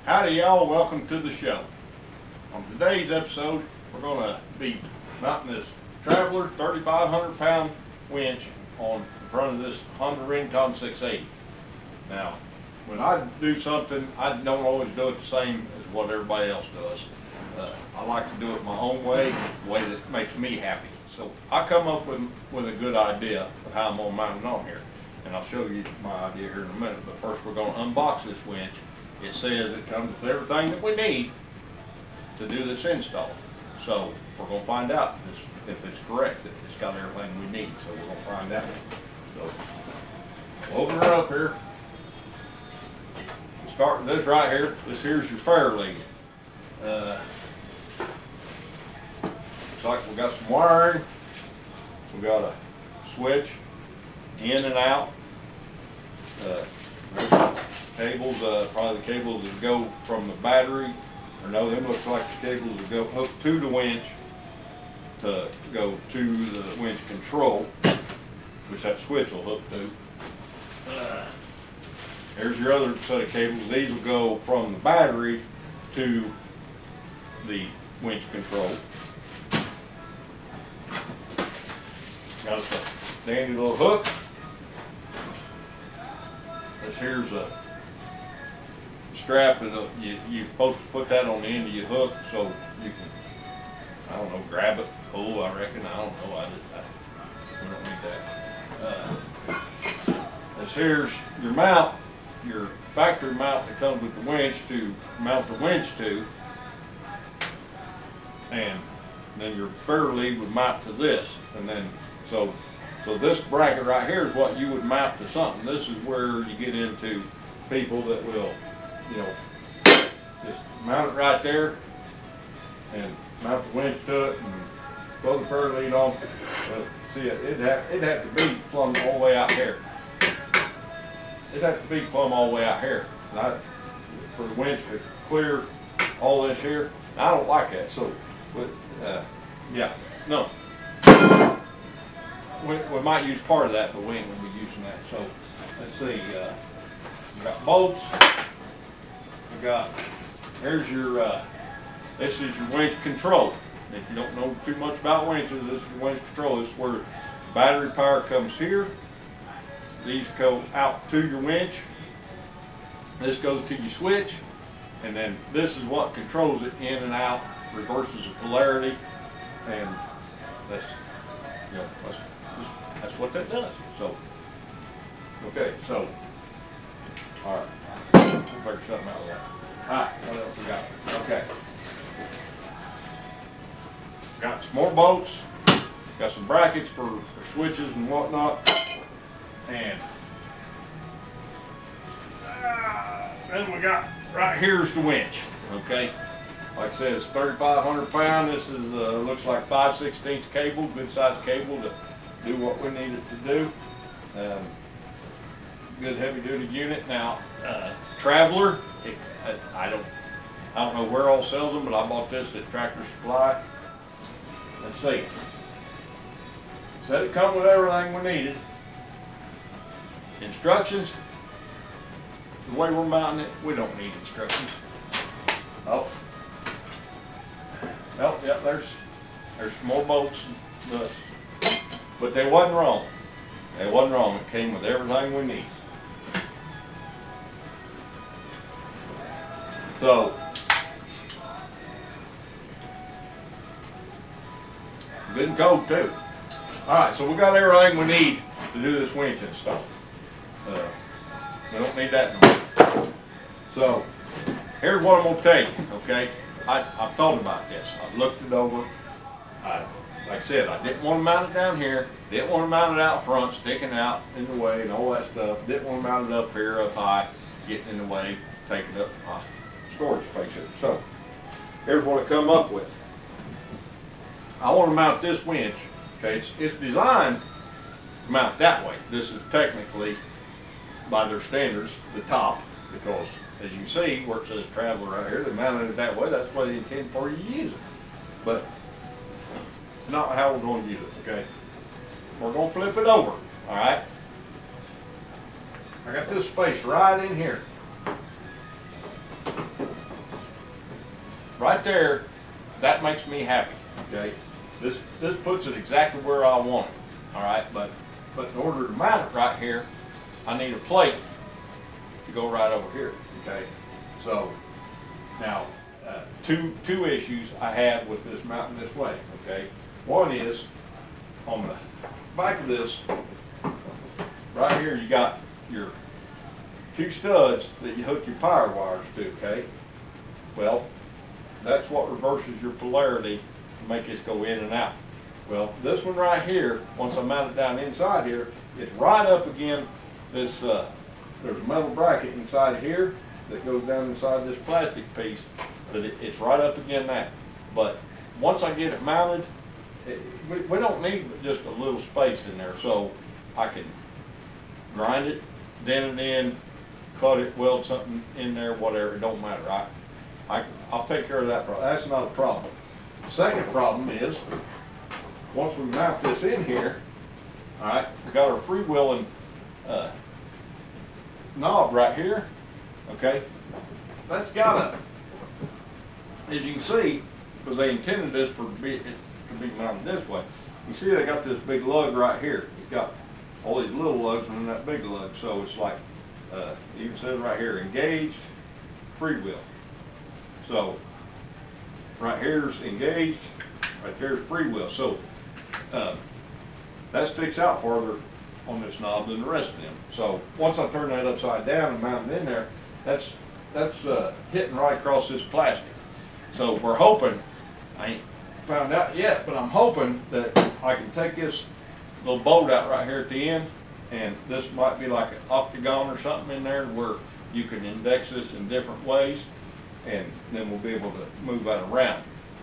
Howdy y'all, welcome to the show. On today's episode, we're going to be mounting this Traveler 3,500 pound winch on the front of this Honda Rincon 680. Now, when I do something, I don't always do it the same as what everybody else does. I like to do it my own way, the way that makes me happy. So I come up with a good idea of how I'm going to mount it on here. And I'll show you my idea here in a minute, but first we're going to unbox this winch. It says it comes with everything that we need to do this install. So we're going to find out if it's correct, if it's got everything we need. So we're going to find out. So we'll open her up here. Start with this right here. This here's your fair lead. Looks like we got some wiring. We got a switch in and out. Cables, probably the cables that go from the battery, or no, them looks like the cables that go hooked to the winch to go to the winch control, which that switch will hook to. There's your other set of cables. These will go from the battery to the winch control. Got us a dandy little hook. This here's a strap, and you're supposed to put that on the end of your hook so you can, I don't know, grab it, pull, I reckon. I don't know. We don't need that. This here's your mount, your factory mount that comes with the winch to mount the winch to, and then your fair lead would mount to this, and then so this bracket right here is what you would mount to something. This is where you get into people that will, you know, just mount it right there and mount the winch to it and throw the fair lead on. But see, it'd have to be plumb all the way out here. It'd have to be plumb all the way out here. Not for the winch to clear all this here. I don't like that. So, yeah, no. We might use part of that, but we ain't going to be using that. So, let's see. We got bolts. We got, here's your, this is your winch control. If you don't know too much about winches, this is your winch control. This is where battery power comes here. These go out to your winch. This goes to your switch. And then this is what controls it in and out, reverses the polarity. And that's, you know, that's what that does. So, okay, so, all right, we'll figure something out with that. All right, what else we got? Okay, got some more bolts, got some brackets for switches and whatnot, and then we got, right here's the winch, okay? Like I said, it's 3,500 pound. This is looks like 5/16 cable, good size cable to do what we need it to do. Good heavy duty unit. Now, Traveler, I don't know where all sells them, but I bought this at Tractor Supply. Let's see. Said it come with everything we needed. Instructions. The way we're mounting it, we don't need instructions. Oh. Well, yeah, there's some more bolts, but they wasn't wrong. They wasn't wrong. It came with everything we need. So, good and cold too. All right, so we got everything we need to do this winch install. We don't need that no more. So, here's what I'm gonna take. Okay. I've thought about this. I've looked it over. Like I said, I didn't want to mount it down here. Didn't want to mount it out front, sticking out in the way and all that stuff. Didn't want to mount it up here, up high, getting in the way, taking up my storage space here. So, here's what I come up with. I want to mount this winch. Okay, it's designed to mount that way. This is technically, by their standards, the top, because as you can see, where it says Traveler right here, they mounted it that way. That's the way they intend for you to use it. But it's not how we're going to use it, okay? We're going to flip it over, all right? I got this space right in here. right there, that makes me happy, okay? This puts it exactly where I want it, all right? But in order to mount it right here, I need a plate to go right over here, okay? So now, two issues I have with this mounting this way, okay? One is on the back of this, right here, you got your 2 studs that you hook your power wires to, okay? Well, that's what reverses your polarity to make this go in and out. Well, this one right here, once I mount it down inside here, it's right up against this, there's a metal bracket inside here that goes down inside this plastic piece, but it's right up against that. But once I get it mounted, we don't need just a little space in there, so I can grind it, dent it in, cut it, weld something in there, whatever, it don't matter. I'll take care of that problem. That's not a problem. The second problem is, once we mount this in here, all right, we got our freewheeling knob right here, okay? That's got as you can see, because they intended this to be mounted this way. You see they got this big lug right here. It's got all these little lugs and then that big lug, so it's like, even says right here, engaged, freewheel. So, right here's engaged, right there's freewheel. So, that sticks out farther on this knob than the rest of them. So, once I turn that upside down and mount it in there, that's hitting right across this plastic. So we're hoping, I ain't found out yet, but I'm hoping that I can take this little bolt out right here at the end, and this might be like an octagon or something in there where you can index this in different ways, and then we'll be able to move that around.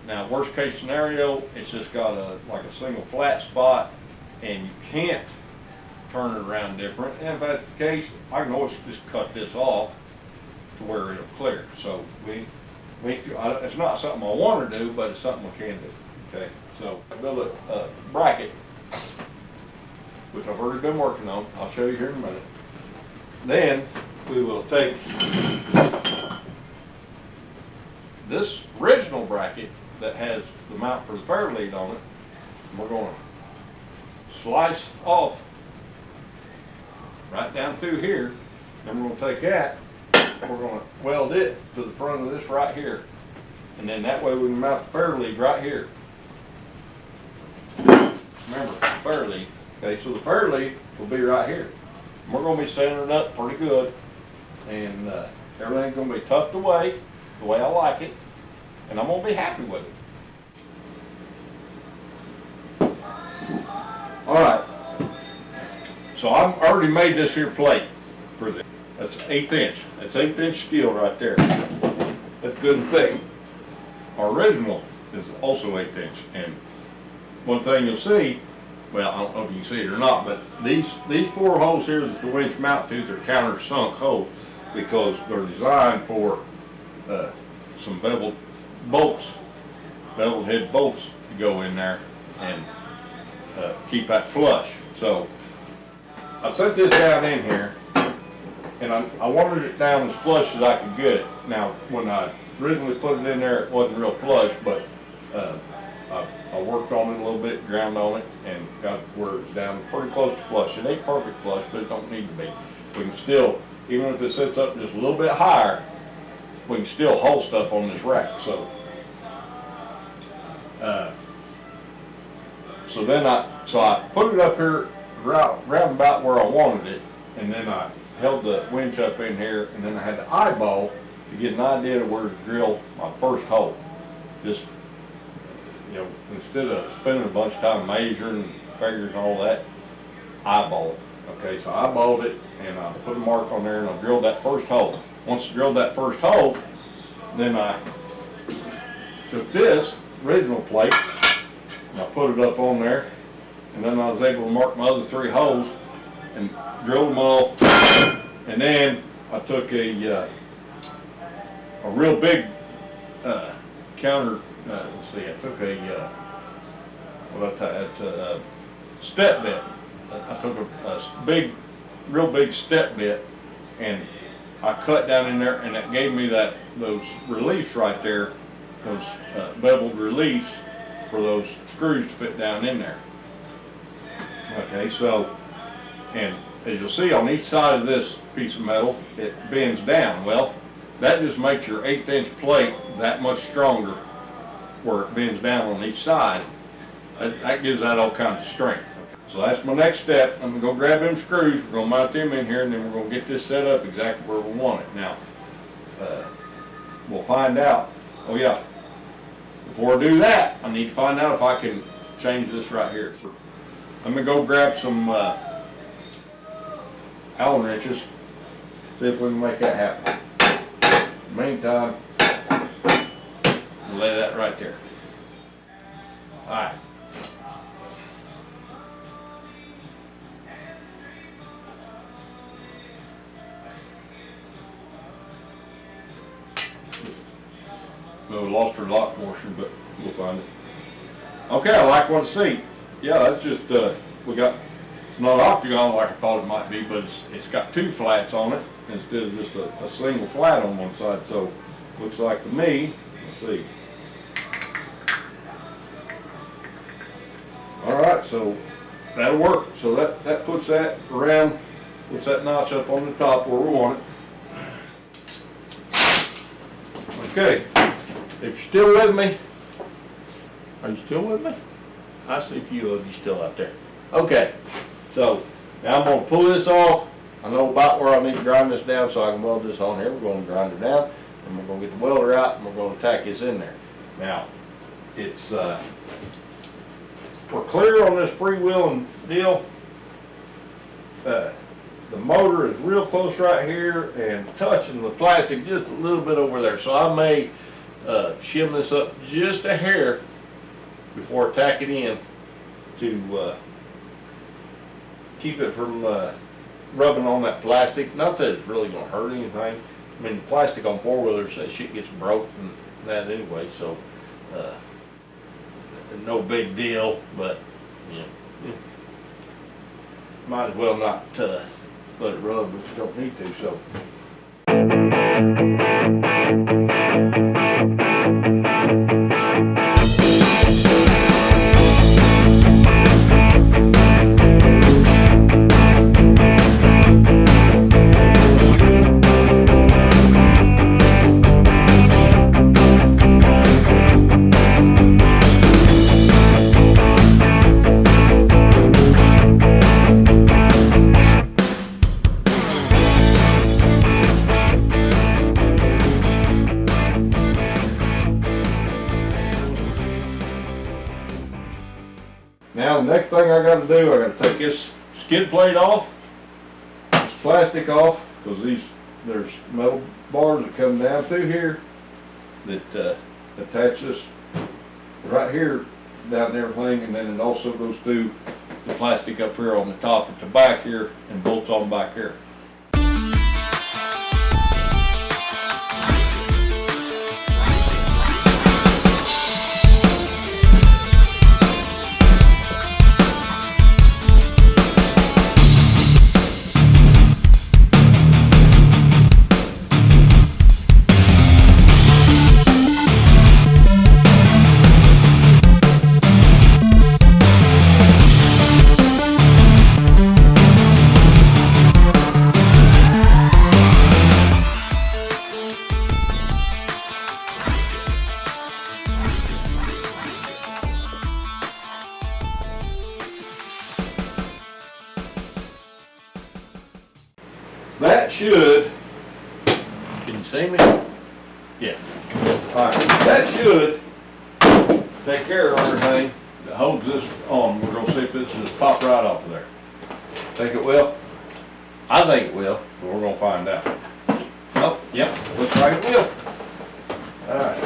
Now, worst case scenario, it's just got like a single flat spot, and you can't turn it around different. And if that's the case, I can always just cut this off to where it'll clear. So it's not something I want to do, but it's something we can do. Okay, so I build a bracket, which I've already been working on. I'll show you here in a minute. Then we will take this original bracket that has the mount for the fair lead on it, and we're going to slice off right down through here. Then we're going to take that, we're going to weld it to the front of this right here, and then that way we can mount the fair lead right here. Remember, the fair lead. Okay, so the fair lead will be right here. And we're going to be centering it up pretty good, and everything's going to be tucked away the way I like it, and I'm going to be happy with it. All right, so I've already made this here plate for this. That's 1/8 inch. That's 1/8 inch steel right there. That's good and thick. Our original is also 1/8 inch, and one thing you'll see, well, I don't know if you can see it or not, but these 4 holes here that the winch mount to, they're countersunk holes because they're designed for some beveled bolts, beveled head bolts to go in there and keep that flush. So I set this down in here, and I wanted it down as flush as I could get it. Now, when I originally put it in there, it wasn't real flush, but I worked on it a little bit, ground on it, and got where it's down pretty close to flush. It ain't perfect flush, but it don't need to be. We can still, even if it sits up just a little bit higher, we can still hold stuff on this rack. So, so I put it up here round about where I wanted it, and then I held the winch up in here, and then I had to eyeball to get an idea of where to drill my first hole. Just, you know, instead of spending a bunch of time measuring and figuring and all that, eyeball it. Okay, so I eyeballed it, and I put a mark on there, and I drilled that first hole. Once I drilled that first hole, then I took this original plate, and I put it up on there, and then I was able to mark my other 3 holes and drilled them all. And then I took a real big counter. Let's see, I took a step bit. I took a real big step bit, and I cut down in there, and it gave me those reliefs right there those beveled reliefs for those screws to fit down in there. Okay, so, and as you'll see on each side of this piece of metal, it bends down. Well, that just makes your 1/8 inch plate that much stronger where it bends down on each side. That gives that all kinds of strength. So that's my next step. I'm gonna go grab them screws, we're gonna mount them in here, and then we're gonna get this set up exactly where we want it. Now, we'll find out. Oh yeah, before I do that, I need to find out if I can change this right here. So I'm gonna go grab some Allen wrenches, see if we can make that happen. In the meantime, lay that right there. All right. No, we lost our lock portion, but we'll find it. Okay, I like what I see. Yeah, that's just, it's not octagon like I thought it might be, but it's got 2 flats on it instead of just a single flat on one side. So, looks like to me, let's see. All right, so that'll work. So that puts that around, puts that notch up on the top where we want it. Okay. If you're still with me, are you still with me? I see a few of you still out there. Okay, so now I'm going to pull this off. I know about where I need to grind this down so I can weld this on here. We're going to grind it down, and we're going to get the welder out, and we're going to tack this in there. Now, it's we're clear on this freewheeling deal. The motor is real close right here and touching the plastic just a little bit over there. So I may shim this up just a hair before I tack it in to keep it from rubbing on that plastic. Not that it's really going to hurt anything. I mean, the plastic on 4-wheelers, that shit gets broke and that anyway, so no big deal, but you know, might as well not let it rub if you don't need to. So. Now the next thing I got to do, I got to take this skid plate off, this plastic off, because there's metal bars that come down through here that attach this right here down and everything, and then it also goes through the plastic up here on the top at the back here and bolts on back here. That should, can you see me? Yeah. Alright, that should take care of everything that holds this on. We're going to see if this just pop right off of there. Think it will? I think it will, but we're going to find out. Oh, yep, looks like it will. Alright.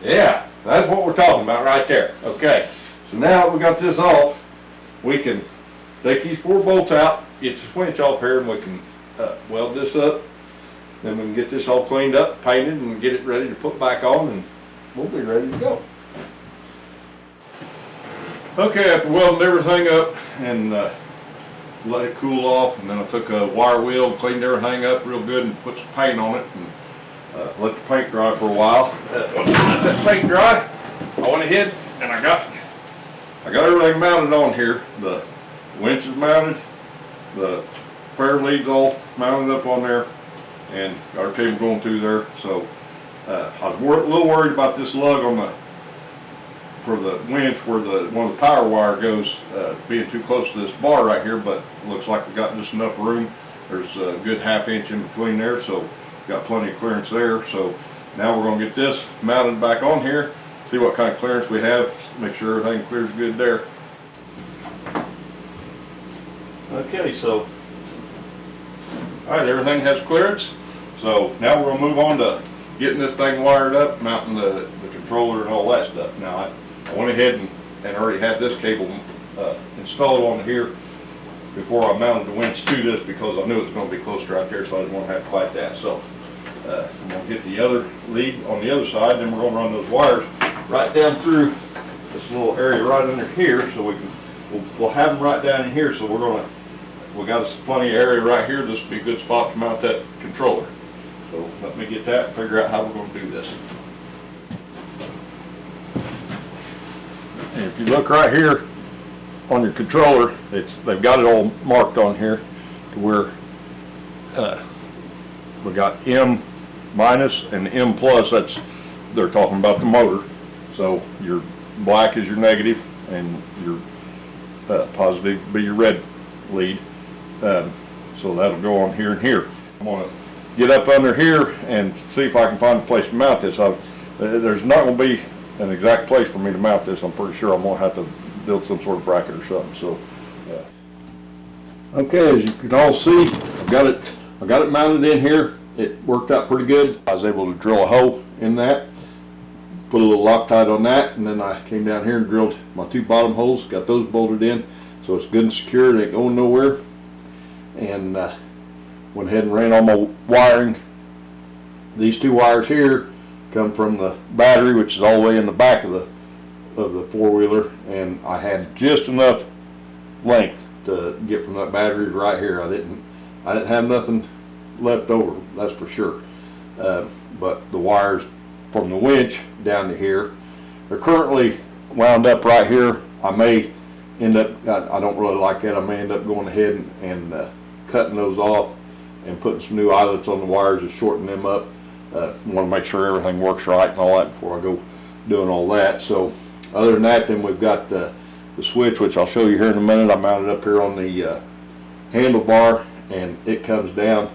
Yeah, that's what we're talking about right there. Okay, so now that we got this off, we can take these 4 bolts out, get the winch off here, and we can weld this up. Then we can get this all cleaned up, painted, and get it ready to put back on, and we'll be ready to go. Okay, after welding everything up and let it cool off, and then I took a wire wheel and cleaned everything up real good and put some paint on it. And let the paint dry for a while. Once I let that paint dry, I went ahead and I got everything mounted on here. The winch is mounted, the fair leads all mounted up on there, and got our cable going through there. So I was a little worried about this lug on for the winch where one of the power wire goes being too close to this bar right here, but it looks like we got just enough room. There's a good ½ inch in between there, so got plenty of clearance there. So now we're going to get this mounted back on here, see what kind of clearance we have, make sure everything clears good there. Okay, so alright, everything has clearance. So now we're going to move on to getting this thing wired up, mounting the controller and all that stuff. Now I went ahead and already had this cable installed on here before I mounted the winch to this, because I knew it was going to be close right there, so I didn't want to have to fight that. So I'm going to get the other lead on the other side, then we're going to run those wires right down through this little area right under here, so we'll have them right down in here. So we got plenty of area right here. This would be a good spot to mount that controller. So let me get that and figure out how we're going to do this. And if you look right here on your controller, they've got it all marked on here to where we got M- and M+. They're talking about the motor. So your black is your negative, and your positive be your red lead. So that'll go on here and here. I'm going to get up under here and see if I can find a place to mount this. There's not going to be an exact place for me to mount this. I'm pretty sure I'm going to have to build some sort of bracket or something. So, okay, as you can all see, I got it mounted in here. It worked out pretty good. I was able to drill a hole in that, put a little Loctite on that, and then I came down here and drilled my 2 bottom holes, got those bolted in, so it's good and secure. It ain't going nowhere. And went ahead and ran all my wiring. These 2 wires here come from the battery, which is all the way in the back of the four-wheeler, and I had just enough length to get from that battery right here. I didn't have nothing left over, that's for sure. But the wires from the winch down to here are currently wound up right here. I may end up, I don't really like that, I may end up going ahead and cutting those off and putting some new eyelets on the wires to shorten them up. Want to make sure everything works right and all that before I go doing all that. So other than that, then we've got the switch, which I'll show you here in a minute. I mounted up here on the handlebar, and it comes down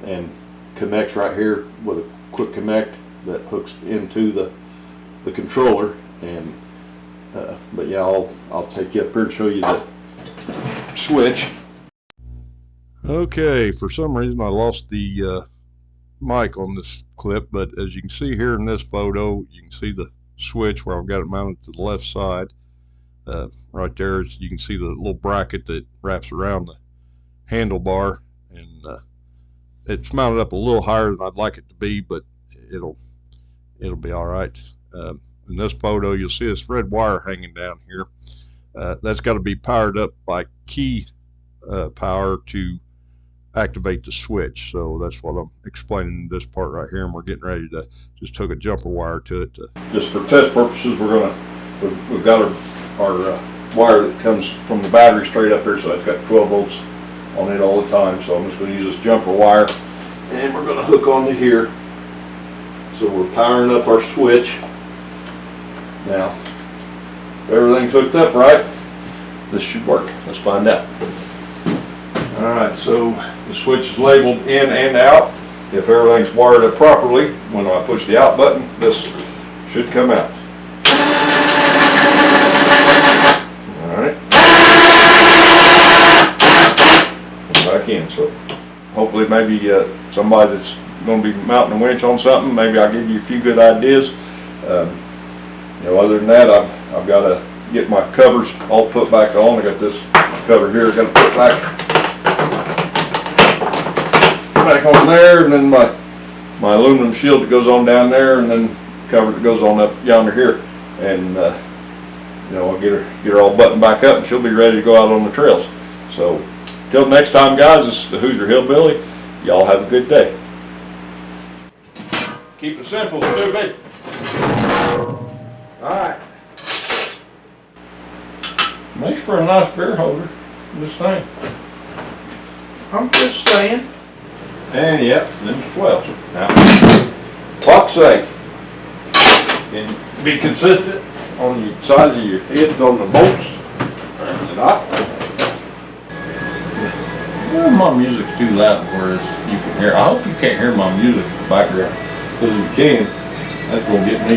and connects right here with a quick connect that hooks into the controller. And but yeah, I'll take you up here and show you the switch. Okay, for some reason I lost the mic on this clip, but as you can see here in this photo, you can see the switch where I've got it mounted to the left side. Right there, you can see the little bracket that wraps around the handlebar, and it's mounted up a little higher than I'd like it to be, but it'll be all right. In this photo, you'll see this red wire hanging down here. That's got to be powered up by key power to activate the switch. So that's what I'm explaining in this part right here, and we're getting ready to just hook a jumper wire to it. Just for test purposes, we've got our wire that comes from the battery straight up here, so it's got 12 volts on it all the time. So I'm just going to use this jumper wire, and we're going to hook onto here. So we're powering up our switch. Now, if everything's hooked up right, this should work. Let's find out. Alright, so the switch is labeled in and out. If everything's wired up properly, when I push the out button, this should come out. Alright. Back in. So hopefully maybe somebody that's going to be mounting a winch on something, maybe I'll give you a few good ideas. Other than that, I've got to get my covers all put back on. I got this cover here, I've got to put back on there, and then my aluminum shield that goes on down there, and then cover that goes on up yonder here. And I'll get her all buttoned back up, and she'll be ready to go out on the trails. So till next time, guys, this is the Hoosier Hillbilly. Y'all have a good day. Keep it simple, stupid. Alright. Makes for a nice beer holder, just saying. I'm just saying. And yep, them's 12s. Now, clock's sake, and be consistent on the size of your heads on the bolts and the knot. Well, my music's too loud where you can hear. I hope you can't hear my music in the background, because if you can, that's gonna get me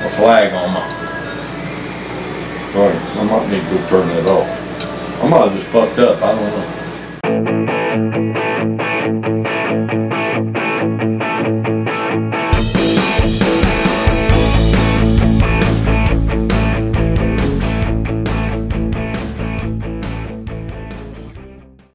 a flag on my. Sorry, I might need to go turn that off. I might have just fucked up. I don't know.